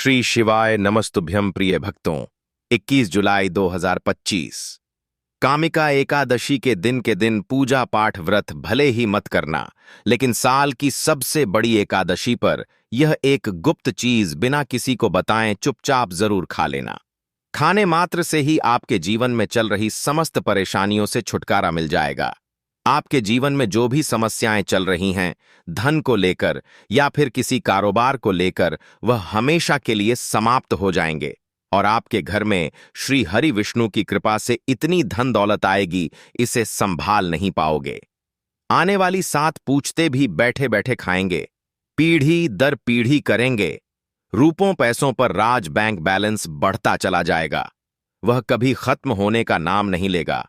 श्री शिवाय नमस्तुभ्यं प्रिय भक्तों। 21 जुलाई 2025 कामिका एकादशी के दिन पूजा पाठ व्रत भले ही मत करना, लेकिन साल की सबसे बड़ी एकादशी पर यह एक गुप्त चीज बिना किसी को बताएं चुपचाप जरूर खा लेना। खाने मात्र से ही आपके जीवन में चल रही समस्त परेशानियों से छुटकारा मिल जाएगा। आपके जीवन में जो भी समस्याएं चल रही हैं, धन को लेकर या फिर किसी कारोबार को लेकर, वह हमेशा के लिए समाप्त हो जाएंगे और आपके घर में श्री हरि विष्णु की कृपा से इतनी धन दौलत आएगी, इसे संभाल नहीं पाओगे। आने वाली 7 पूछते भी बैठे बैठे खाएंगे, पीढ़ी दर पीढ़ी करेंगे। रूपों पैसों पर राज बैंक बैलेंस बढ़ता चला जाएगा, वह कभी खत्म होने का नाम नहीं लेगा।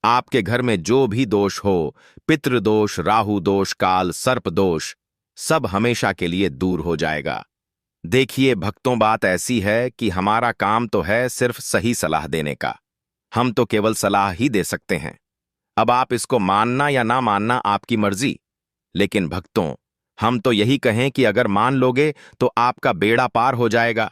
आपके घर में जो भी दोष हो, पितृदोष, राहु दोष, काल सर्प दोष, सब हमेशा के लिए दूर हो जाएगा। देखिए भक्तों, बात ऐसी है कि हमारा काम तो है सिर्फ सही सलाह देने का। हम तो केवल सलाह ही दे सकते हैं। अब आप इसको मानना या ना मानना आपकी मर्जी। लेकिन भक्तों, हम तो यही कहें कि अगर मान लोगे तो आपका बेड़ा पार हो जाएगा।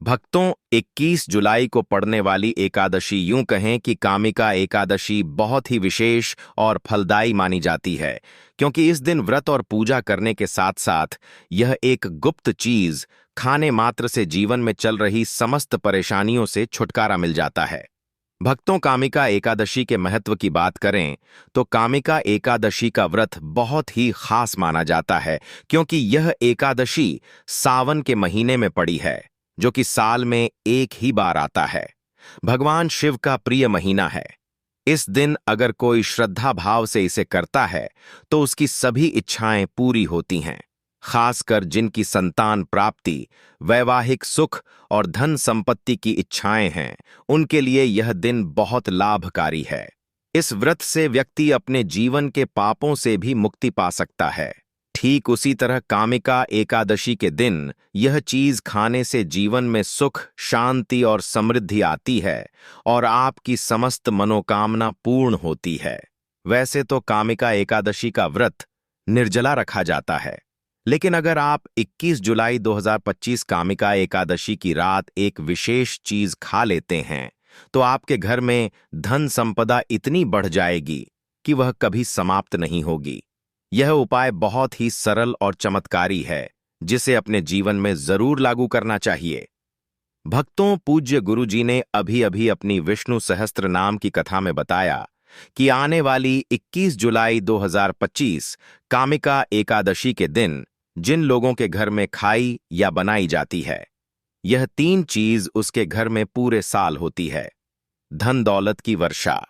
भक्तों, 21 जुलाई को पड़ने वाली एकादशी, यूं कहें कि कामिका एकादशी, बहुत ही विशेष और फलदायी मानी जाती है, क्योंकि इस दिन व्रत और पूजा करने के साथ साथ यह एक गुप्त चीज खाने मात्र से जीवन में चल रही समस्त परेशानियों से छुटकारा मिल जाता है। भक्तों, कामिका एकादशी के महत्व की बात करें तो कामिका एकादशी का व्रत बहुत ही खास माना जाता है, क्योंकि यह एकादशी सावन के महीने में पड़ी है, जो कि साल में एक ही बार आता है। भगवान शिव का प्रिय महीना है। इस दिन अगर कोई श्रद्धा भाव से इसे करता है तो उसकी सभी इच्छाएं पूरी होती हैं। खासकर जिनकी संतान प्राप्ति, वैवाहिक सुख और धन संपत्ति की इच्छाएं हैं, उनके लिए यह दिन बहुत लाभकारी है। इस व्रत से व्यक्ति अपने जीवन के पापों से भी मुक्ति पा सकता है। ठीक उसी तरह कामिका एकादशी के दिन यह चीज खाने से जीवन में सुख, शांति और समृद्धि आती है और आपकी समस्त मनोकामना पूर्ण होती है। वैसे तो कामिका एकादशी का व्रत निर्जला रखा जाता है, लेकिन अगर आप 21 जुलाई 2025 कामिका एकादशी की रात एक विशेष चीज खा लेते हैं तो आपके घर में धन संपदा इतनी बढ़ जाएगी कि वह कभी समाप्त नहीं होगी। यह उपाय बहुत ही सरल और चमत्कारी है, जिसे अपने जीवन में जरूर लागू करना चाहिए। भक्तों, पूज्य गुरु जी ने अभी अभी अपनी विष्णु सहस्त्र नाम की कथा में बताया कि आने वाली 21 जुलाई 2025 कामिका एकादशी के दिन जिन लोगों के घर में खाई या बनाई जाती है, यह 3 चीज उसके घर में पूरे साल होती है। धन दौलत की वर्षा।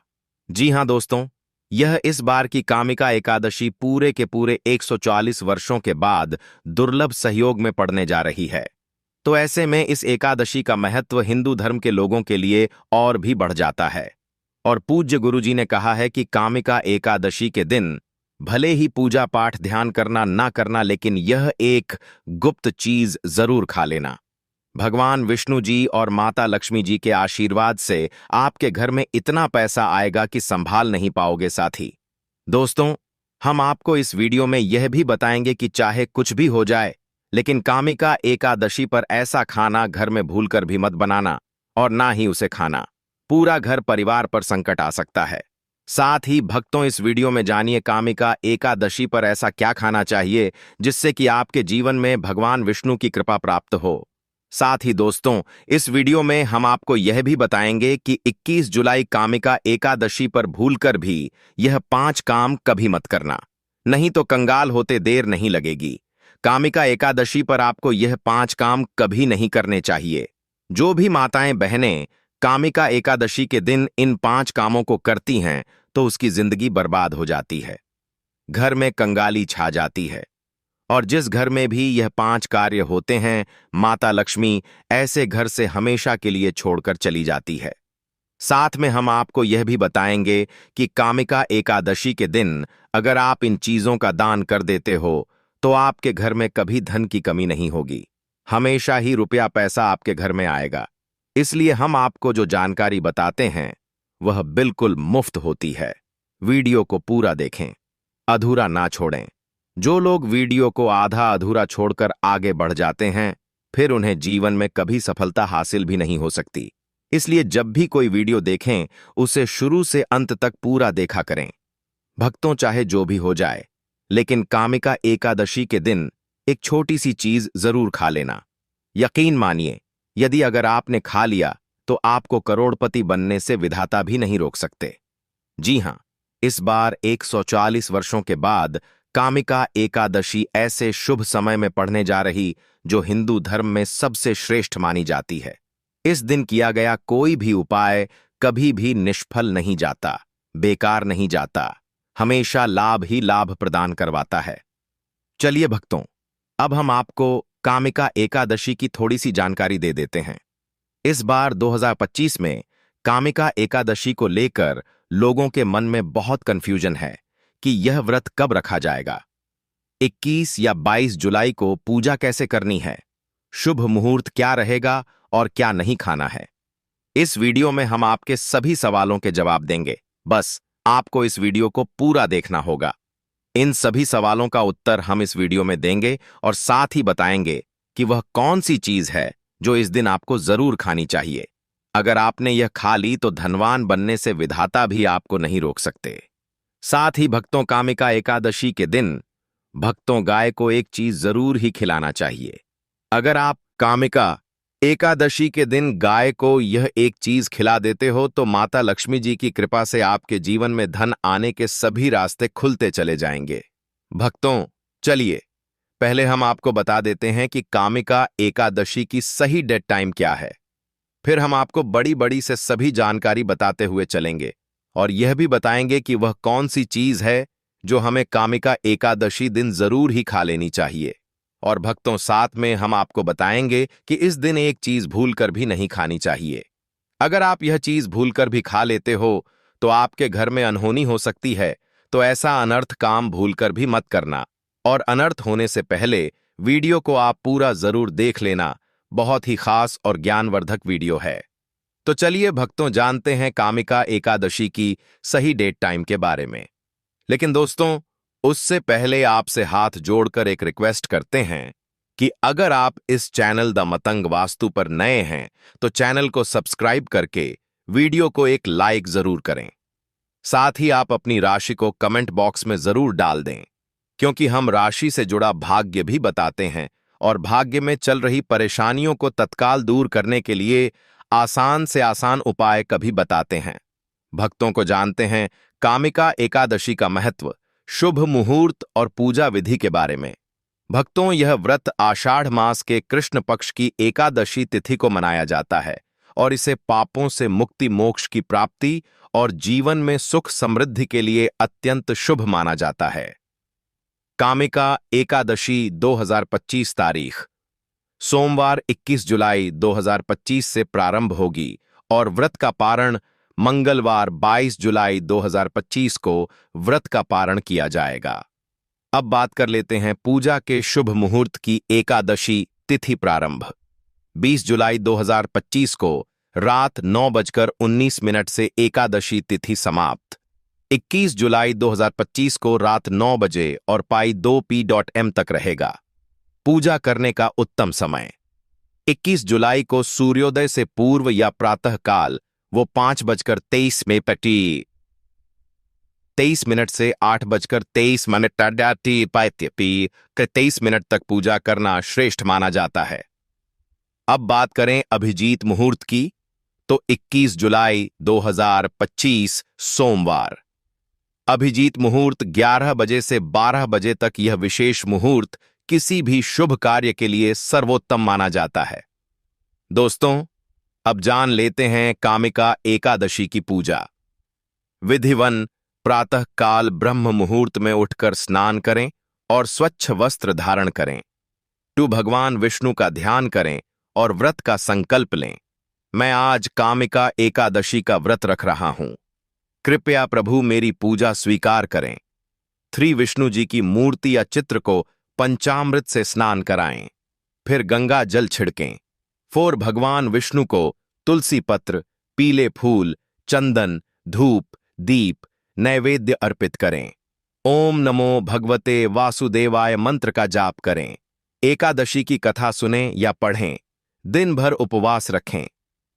जी हां दोस्तों, यह इस बार की कामिका एकादशी पूरे के पूरे 140 वर्षों के बाद दुर्लभ सहयोग में पड़ने जा रही है। तो ऐसे में इस एकादशी का महत्व हिंदू धर्म के लोगों के लिए और भी बढ़ जाता है। और पूज्य गुरु जी ने कहा है कि कामिका एकादशी के दिन भले ही पूजा पाठ ध्यान करना ना करना, लेकिन यह एक गुप्त चीज जरूर खा लेना। भगवान विष्णु जी और माता लक्ष्मी जी के आशीर्वाद से आपके घर में इतना पैसा आएगा कि संभाल नहीं पाओगे साथी। दोस्तों, हम आपको इस वीडियो में यह भी बताएंगे कि चाहे कुछ भी हो जाए, लेकिन कामिका एकादशी पर ऐसा खाना घर में भूलकर भी मत बनाना और ना ही उसे खाना। पूरा घर परिवार पर संकट आ सकता है। साथ ही भक्तों, इस वीडियो में जानिए कामिका एकादशी पर ऐसा क्या खाना चाहिए जिससे कि आपके जीवन में भगवान विष्णु की कृपा प्राप्त हो। साथ ही दोस्तों, इस वीडियो में हम आपको यह भी बताएंगे कि 21 जुलाई कामिका एकादशी पर भूलकर भी यह 5 काम कभी मत करना, नहीं तो कंगाल होते देर नहीं लगेगी। कामिका एकादशी पर आपको यह 5 काम कभी नहीं करने चाहिए। जो भी माताएं बहनें कामिका एकादशी के दिन इन 5 कामों को करती हैं तो उसकी जिंदगी बर्बाद हो जाती है, घर में कंगाली छा जाती है। और जिस घर में भी यह 5 कार्य होते हैं, माता लक्ष्मी ऐसे घर से हमेशा के लिए छोड़कर चली जाती है। साथ में हम आपको यह भी बताएंगे कि कामिका एकादशी के दिन अगर आप इन चीजों का दान कर देते हो तो आपके घर में कभी धन की कमी नहीं होगी, हमेशा ही रुपया पैसा आपके घर में आएगा। इसलिए हम आपको जो जानकारी बताते हैं वह बिल्कुल मुफ्त होती है। वीडियो को पूरा देखें, अधूरा ना छोड़ें। जो लोग वीडियो को आधा अधूरा छोड़कर आगे बढ़ जाते हैं, फिर उन्हें जीवन में कभी सफलता हासिल भी नहीं हो सकती। इसलिए जब भी कोई वीडियो देखें, उसे शुरू से अंत तक पूरा देखा करें। भक्तों, चाहे जो भी हो जाए, लेकिन कामिका एकादशी के दिन एक छोटी सी चीज जरूर खा लेना। यकीन मानिए, यदि अगर आपने खा लिया तो आपको करोड़पति बनने से विधाता भी नहीं रोक सकते। जी हां, इस बार 140 वर्षों के बाद कामिका एकादशी ऐसे शुभ समय में पढ़ने जा रही जो हिंदू धर्म में सबसे श्रेष्ठ मानी जाती है। इस दिन किया गया कोई भी उपाय कभी भी निष्फल नहीं जाता, बेकार नहीं जाता, हमेशा लाभ ही लाभ प्रदान करवाता है। चलिए भक्तों, अब हम आपको कामिका एकादशी की थोड़ी सी जानकारी दे देते हैं। इस बार 2025 में कामिका एकादशी को लेकर लोगों के मन में बहुत कंफ्यूजन है कि यह व्रत कब रखा जाएगा। 21 या 22 जुलाई को पूजा कैसे करनी है, शुभ मुहूर्त क्या रहेगा और क्या नहीं खाना है। इस वीडियो में हम आपके सभी सवालों के जवाब देंगे। बस आपको इस वीडियो को पूरा देखना होगा। इन सभी सवालों का उत्तर हम इस वीडियो में देंगे और साथ ही बताएंगे कि वह कौन सी चीज है जो इस दिन आपको जरूर खानी चाहिए। अगर आपने यह खा ली तो धनवान बनने से विधाता भी आपको नहीं रोक सकते। साथ ही भक्तों, कामिका एकादशी के दिन भक्तों गाय को एक चीज जरूर ही खिलाना चाहिए। अगर आप कामिका एकादशी के दिन गाय को यह एक चीज खिला देते हो तो माता लक्ष्मी जी की कृपा से आपके जीवन में धन आने के सभी रास्ते खुलते चले जाएंगे। भक्तों, चलिए पहले हम आपको बता देते हैं कि कामिका एकादशी की सही डेट टाइम क्या है। फिर हम आपको बड़ी बड़ी से सभी जानकारी बताते हुए चलेंगे और यह भी बताएंगे कि वह कौन सी चीज है जो हमें कामिका एकादशी दिन जरूर ही खा लेनी चाहिए। और भक्तों, साथ में हम आपको बताएंगे कि इस दिन एक चीज भूलकर भी नहीं खानी चाहिए। अगर आप यह चीज भूलकर भी खा लेते हो तो आपके घर में अनहोनी हो सकती है, तो ऐसा अनर्थ काम भूलकर भी मत करना। और अनर्थ होने से पहले वीडियो को आप पूरा जरूर देख लेना। बहुत ही खास और ज्ञानवर्धक वीडियो है। तो चलिए भक्तों, जानते हैं कामिका एकादशी की सही डेट टाइम के बारे में। लेकिन दोस्तों, उससे पहले आपसे हाथ जोड़कर एक रिक्वेस्ट करते हैं कि अगर आप इस चैनल द मतंग वास्तु पर नए हैं तो चैनल को सब्सक्राइब करके वीडियो को एक लाइक जरूर करें। साथ ही आप अपनी राशि को कमेंट बॉक्स में जरूर डाल दें, क्योंकि हम राशि से जुड़ा भाग्य भी बताते हैं और भाग्य में चल रही परेशानियों को तत्काल दूर करने के लिए आसान से आसान उपाय कभी बताते हैं। भक्तों को जानते हैं कामिका एकादशी का महत्व, शुभ मुहूर्त और पूजा विधि के बारे में। भक्तों, यह व्रत आषाढ़ मास के कृष्ण पक्ष की एकादशी तिथि को मनाया जाता है और इसे पापों से मुक्ति, मोक्ष की प्राप्ति और जीवन में सुख समृद्धि के लिए अत्यंत शुभ माना जाता है। कामिका एकादशी 2025 तारीख सोमवार 21 जुलाई 2025 से प्रारंभ होगी और व्रत का पारण मंगलवार 22 जुलाई 2025 को व्रत का पारण किया जाएगा। अब बात कर लेते हैं पूजा के शुभ मुहूर्त की। एकादशी तिथि प्रारंभ 20 जुलाई 2025 को रात 9:19 से एकादशी तिथि समाप्त। 21 जुलाई 2025 को रात 9 बजे और पाई 2 PM तक रहेगा। पूजा करने का उत्तम समय 21 जुलाई को सूर्योदय से पूर्व या प्रातः काल वो 5:23 में 23 से 8:23 तक पूजा करना श्रेष्ठ माना जाता है। अब बात करें अभिजीत मुहूर्त की, तो 21 जुलाई 2025 सोमवार अभिजीत मुहूर्त 11 बजे से 12 बजे तक। यह विशेष मुहूर्त किसी भी शुभ कार्य के लिए सर्वोत्तम माना जाता है। दोस्तों, अब जान लेते हैं कामिका एकादशी की पूजा विधिवन। प्रातः काल ब्रह्म मुहूर्त में उठकर स्नान करें और स्वच्छ वस्त्र धारण करें। भगवान विष्णु का ध्यान करें और व्रत का संकल्प लें। मैं आज कामिका एकादशी का व्रत रख रहा हूं, कृपया प्रभु मेरी पूजा स्वीकार करें। 3 विष्णु जी की मूर्ति या चित्र को पंचामृत से स्नान कराएं, फिर गंगा जल छिड़कें। 4 भगवान विष्णु को तुलसी पत्र, पीले फूल, चंदन, धूप, दीप, नैवेद्य अर्पित करें। ओम नमो भगवते वासुदेवाय मंत्र का जाप करें। एकादशी की कथा सुनें या पढ़ें। दिन भर उपवास रखें।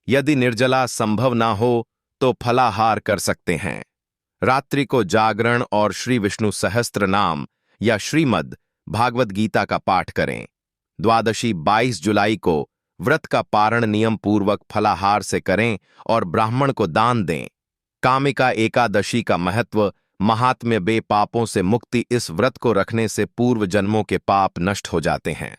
यदि निर्जला संभव ना हो तो फलाहार कर सकते हैं। रात्रि को जागरण और श्री विष्णु सहस्त्र नाम या श्रीमद् भागवत गीता का पाठ करें। द्वादशी 22 जुलाई को व्रत का पारण नियम पूर्वक फलाहार से करें और ब्राह्मण को दान दें। कामिका एकादशी का महत्व, महात्म्य। बे पापों से मुक्ति। इस व्रत को रखने से पूर्व जन्मों के पाप नष्ट हो जाते हैं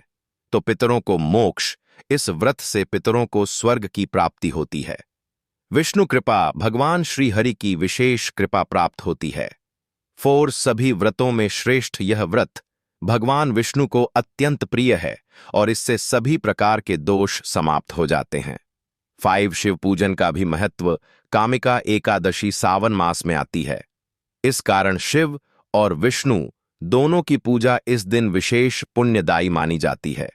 तो पितरों को मोक्ष, इस व्रत से पितरों को स्वर्ग की प्राप्ति होती है। विष्णु कृपा, भगवान श्री हरि की विशेष कृपा प्राप्त होती है। 4 सभी व्रतों में श्रेष्ठ यह व्रत भगवान विष्णु को अत्यंत प्रिय है और इससे सभी प्रकार के दोष समाप्त हो जाते हैं। 5 शिव पूजन का भी महत्व। कामिका एकादशी सावन मास में आती है। इस कारण शिव और विष्णु दोनों की पूजा इस दिन विशेष पुण्यदायी मानी जाती है।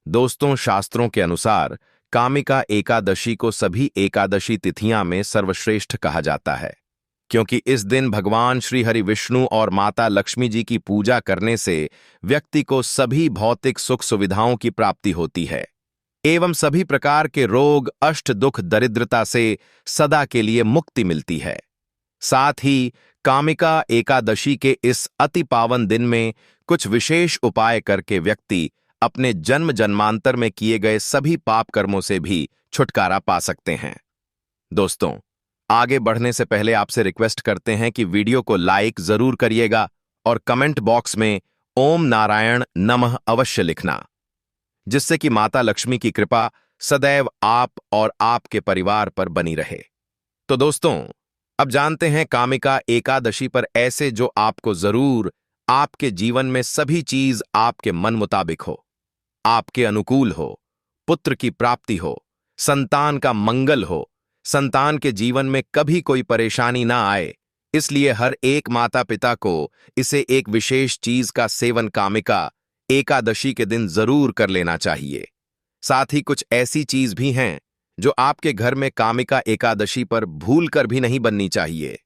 दोस्तों, शास्त्रों के अनुसार कामिका एकादशी को सभी एकादशी तिथियां में सर्वश्रेष्ठ कहा जाता है, क्योंकि इस दिन भगवान श्री हरि विष्णु और माता लक्ष्मी जी की पूजा करने से व्यक्ति को सभी भौतिक सुख सुविधाओं की प्राप्ति होती है एवं सभी प्रकार के रोग, अष्ट दुख, दरिद्रता से सदा के लिए मुक्ति मिलती है। साथ ही कामिका एकादशी के इस अति पावन दिन में कुछ विशेष उपाय करके व्यक्ति अपने जन्म जन्मांतर में किए गए सभी पाप कर्मों से भी छुटकारा पा सकते हैं। दोस्तों, आगे बढ़ने से पहले आपसे रिक्वेस्ट करते हैं कि वीडियो को लाइक जरूर करिएगा और कमेंट बॉक्स में ओम नारायण नमः अवश्य लिखना, जिससे कि माता लक्ष्मी की कृपा सदैव आप और आपके परिवार पर बनी रहे। तो दोस्तों, अब जानते हैं कामिका एकादशी पर ऐसे जो आपको जरूर आपके जीवन में सभी चीज आपके मन मुताबिक हो, आपके अनुकूल हो, पुत्र की प्राप्ति हो, संतान का मंगल हो, संतान के जीवन में कभी कोई परेशानी ना आए। इसलिए हर एक माता पिता को इसे एक विशेष चीज का सेवन कामिका एकादशी के दिन जरूर कर लेना चाहिए। साथ ही कुछ ऐसी चीज भी हैं जो आपके घर में कामिका एकादशी पर भूल कर भी नहीं बननी चाहिए।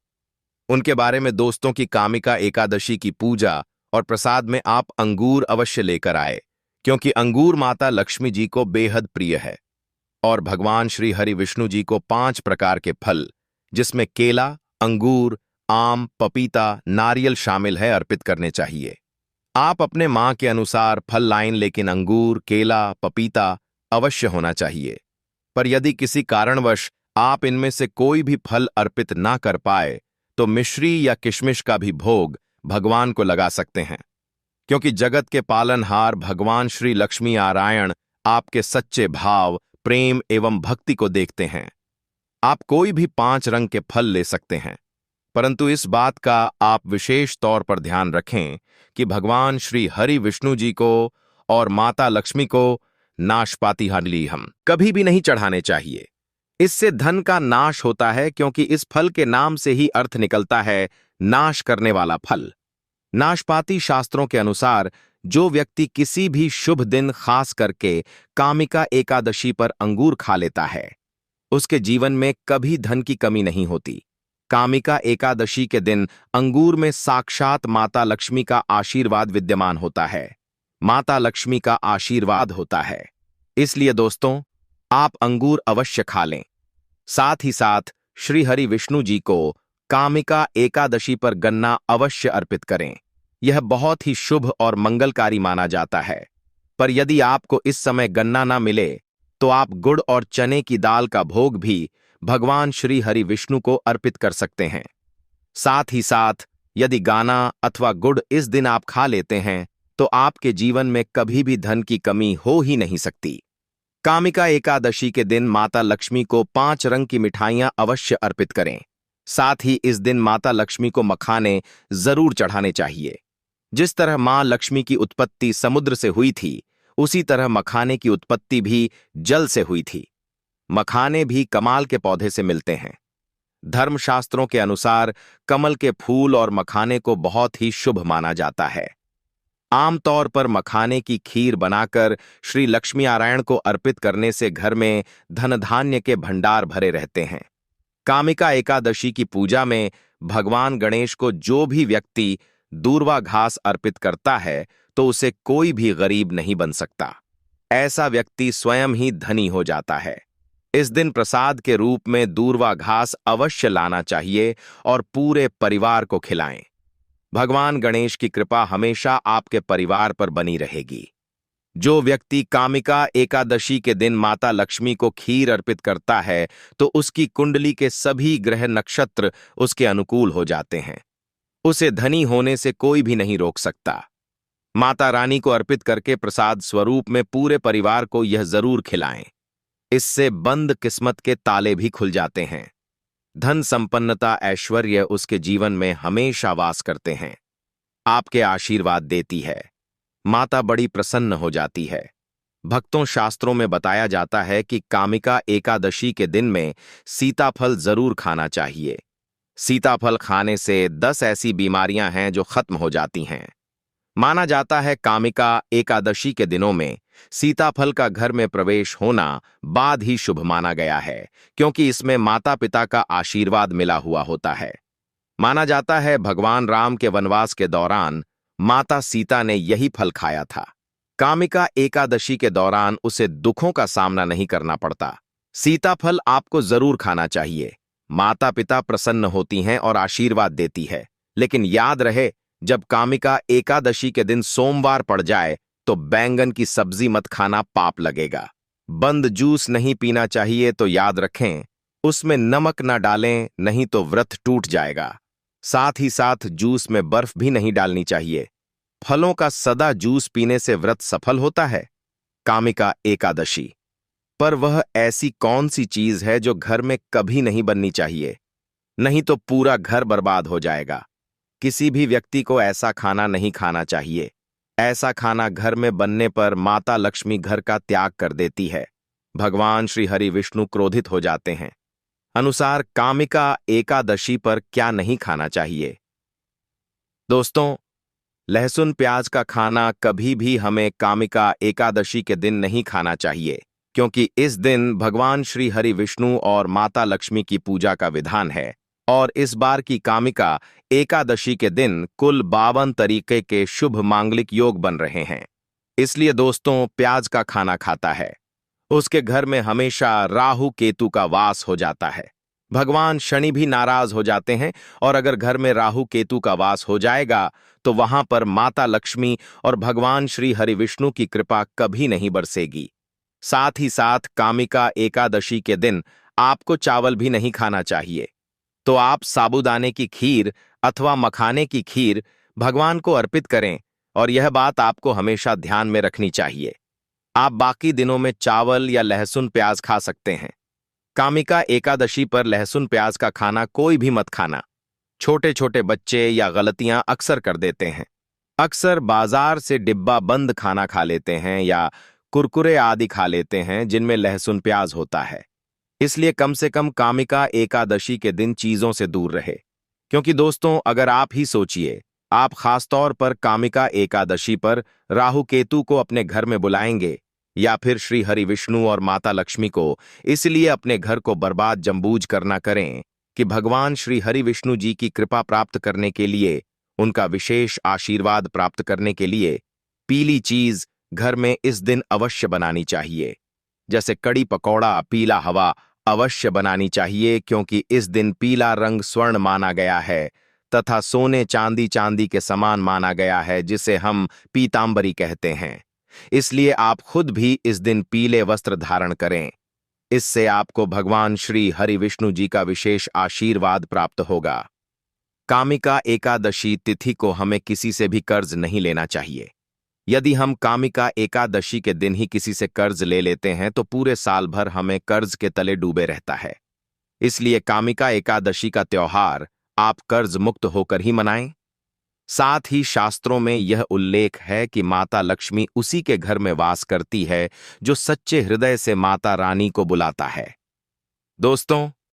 उनके बारे में दोस्तों की कामिका एकादशी की पूजा और प्रसाद में आप अंगूर अवश्य लेकर आए, क्योंकि अंगूर माता लक्ष्मी जी को बेहद प्रिय है और भगवान श्री हरि विष्णु जी को 5 प्रकार के फल, जिसमें केला, अंगूर, आम, पपीता, नारियल शामिल है, अर्पित करने चाहिए। आप अपने मां के अनुसार फल लाएं, लेकिन अंगूर, केला, पपीता अवश्य होना चाहिए। पर यदि किसी कारणवश आप इनमें से कोई भी फल अर्पित ना कर पाए तो मिश्री या किशमिश का भी भोग भगवान को लगा सकते हैं, क्योंकि जगत के पालनहार भगवान श्री लक्ष्मी नारायण आपके सच्चे भाव, प्रेम एवं भक्ति को देखते हैं। आप कोई भी 5 रंग के फल ले सकते हैं, परंतु इस बात का आप विशेष तौर पर ध्यान रखें कि भगवान श्री हरि विष्णु जी को और माता लक्ष्मी को नाशपाती हाली हम कभी भी नहीं चढ़ाने चाहिए। इससे धन का नाश होता है, क्योंकि इस फल के नाम से ही अर्थ निकलता है नाश करने वाला फल। नाशपाती शास्त्रों के अनुसार जो व्यक्ति किसी भी शुभ दिन खास करके कामिका एकादशी पर अंगूर खा लेता है, उसके जीवन में कभी धन की कमी नहीं होती। कामिका एकादशी के दिन अंगूर में साक्षात माता लक्ष्मी का आशीर्वाद विद्यमान होता है, माता लक्ष्मी का आशीर्वाद होता है। इसलिए दोस्तों, आप अंगूर अवश्य खा लें। साथ ही साथ श्री हरि विष्णु जी को कामिका एकादशी पर गन्ना अवश्य अर्पित करें। यह बहुत ही शुभ और मंगलकारी माना जाता है। पर यदि आपको इस समय गन्ना ना मिले तो आप गुड़ और चने की दाल का भोग भी भगवान श्री हरि विष्णु को अर्पित कर सकते हैं। साथ ही साथ यदि गाना अथवा गुड़ इस दिन आप खा लेते हैं तो आपके जीवन में कभी भी धन की कमी हो ही नहीं सकती। कामिका एकादशी के दिन माता लक्ष्मी को 5 रंग की मिठाइयां अवश्य अर्पित करें। साथ ही इस दिन माता लक्ष्मी को मखाने जरूर चढ़ाने चाहिए। जिस तरह मां लक्ष्मी की उत्पत्ति समुद्र से हुई थी, उसी तरह मखाने की उत्पत्ति भी जल से हुई थी। मखाने भी कमाल के पौधे से मिलते हैं। धर्मशास्त्रों के अनुसार कमल के फूल और मखाने को बहुत ही शुभ माना जाता है। आमतौर पर मखाने की खीर बनाकर श्री लक्ष्मी नारायण को अर्पित करने से घर में धन धान्य के भंडार भरे रहते हैं। कामिका एकादशी की पूजा में भगवान गणेश को जो भी व्यक्ति दूर्वा घास अर्पित करता है तो उसे कोई भी गरीब नहीं बन सकता। ऐसा व्यक्ति स्वयं ही धनी हो जाता है। इस दिन प्रसाद के रूप में दूर्वा घास अवश्य लाना चाहिए और पूरे परिवार को खिलाएं। भगवान गणेश की कृपा हमेशा आपके परिवार पर बनी रहेगी। जो व्यक्ति कामिका एकादशी के दिन माता लक्ष्मी को खीर अर्पित करता है तो उसकी कुंडली के सभी ग्रह नक्षत्र उसके अनुकूल हो जाते हैं। उसे धनी होने से कोई भी नहीं रोक सकता। माता रानी को अर्पित करके प्रसाद स्वरूप में पूरे परिवार को यह जरूर खिलाएं। इससे बंद किस्मत के ताले भी खुल जाते हैं। धन संपन्नता ऐश्वर्य उसके जीवन में हमेशा वास करते हैं। आपके आशीर्वाद देती है। माता बड़ी प्रसन्न हो जाती है। भक्तों, शास्त्रों में बताया जाता है कि कामिका एकादशी के दिन में सीताफल जरूर खाना चाहिए। सीताफल खाने से 10 ऐसी बीमारियां हैं जो खत्म हो जाती हैं। माना जाता है कामिका एकादशी के दिनों में सीताफल का घर में प्रवेश होना बाद ही शुभ माना गया है, क्योंकि इसमें माता पिता का आशीर्वाद मिला हुआ होता है। माना जाता है भगवान राम के वनवास के दौरान माता सीता ने यही फल खाया था। कामिका एकादशी के दौरान उसे दुखों का सामना नहीं करना पड़ता। सीताफल आपको जरूर खाना चाहिए। माता पिता प्रसन्न होती हैं और आशीर्वाद देती है। लेकिन याद रहे, जब कामिका एकादशी के दिन सोमवार पड़ जाए तो बैंगन की सब्जी मत खाना, पाप लगेगा। बंद जूस नहीं पीना चाहिए, तो याद रखें उसमें नमक ना डालें, नहीं तो व्रत टूट जाएगा। साथ ही साथ जूस में बर्फ भी नहीं डालनी चाहिए। फलों का सदा जूस पीने से व्रत सफल होता है। कामिका एकादशी पर वह ऐसी कौन सी चीज है जो घर में कभी नहीं बननी चाहिए? नहीं तो पूरा घर बर्बाद हो जाएगा। किसी भी व्यक्ति को ऐसा खाना नहीं खाना चाहिए। ऐसा खाना घर में बनने पर माता लक्ष्मी घर का त्याग कर देती है। भगवान श्री हरि विष्णु क्रोधित हो जाते हैं। अनुसार कामिका एकादशी पर क्या नहीं खाना चाहिए? दोस्तों, लहसुन प्याज का खाना कभी भी हमें कामिका एकादशी के दिन नहीं खाना चाहिए, क्योंकि इस दिन भगवान श्री हरि विष्णु और माता लक्ष्मी की पूजा का विधान है। और इस बार की कामिका एकादशी के दिन कुल 52 तरीके के शुभ मांगलिक योग बन रहे हैं। इसलिए दोस्तों, प्याज का खाना खाता है उसके घर में हमेशा राहु केतु का वास हो जाता है। भगवान शनि भी नाराज हो जाते हैं, और अगर घर में राहु केतु का वास हो जाएगा तो वहां पर माता लक्ष्मी और भगवान श्री हरि विष्णु की कृपा कभी नहीं बरसेगी। साथ ही साथ कामिका एकादशी के दिन आपको चावल भी नहीं खाना चाहिए। तो आप साबूदाने की खीर अथवा मखाने की खीर भगवान को अर्पित करें, और यह बात आपको हमेशा ध्यान में रखनी चाहिए। आप बाकी दिनों में चावल या लहसुन प्याज खा सकते हैं। कामिका एकादशी पर लहसुन प्याज का खाना कोई भी मत खाना। छोटे छोटे बच्चे या गलतियां अक्सर कर देते हैं। अक्सर बाजार से डिब्बा बंद खाना खा लेते हैं या कुरकुरे आदि खा लेते हैं जिनमें लहसुन प्याज होता है। इसलिए कम से कम कामिका एकादशी के दिन चीजों से दूर रहे। क्योंकि दोस्तों, अगर आप ही सोचिए, आप खासतौर पर कामिका एकादशी पर राहु केतु को अपने घर में बुलाएंगे या फिर श्री हरि विष्णु और माता लक्ष्मी को इसलिए अपने घर को बर्बाद जम्बूज करना करें कि भगवान श्री हरि विष्णु जी की कृपा प्राप्त करने के लिए, उनका विशेष आशीर्वाद प्राप्त करने के लिए पीली चीज घर में इस दिन अवश्य बनानी चाहिए। जैसे कड़ी पकौड़ा, पीला हवा अवश्य बनानी चाहिए, क्योंकि इस दिन पीला रंग स्वर्ण माना गया है तथा सोने चांदी के समान माना गया है, जिसे हम पीतांबरी कहते हैं। इसलिए आप खुद भी इस दिन पीले वस्त्र धारण करें। इससे आपको भगवान श्री हरि विष्णु जी का विशेष आशीर्वाद प्राप्त होगा। कामिका एकादशी तिथि को हमें किसी से भी कर्ज नहीं लेना चाहिए। यदि हम कामिका एकादशी के दिन ही किसी से कर्ज ले लेते हैं तो पूरे साल भर हमें कर्ज के तले डूबे रहता है। इसलिए कामिका एकादशी का त्योहार आप कर्ज मुक्त होकर ही मनाएं। साथ ही शास्त्रों में यह उल्लेख है कि माता लक्ष्मी उसी के घर में वास करती है जो सच्चे हृदय से माता रानी को बुलाता है। दोस्तों,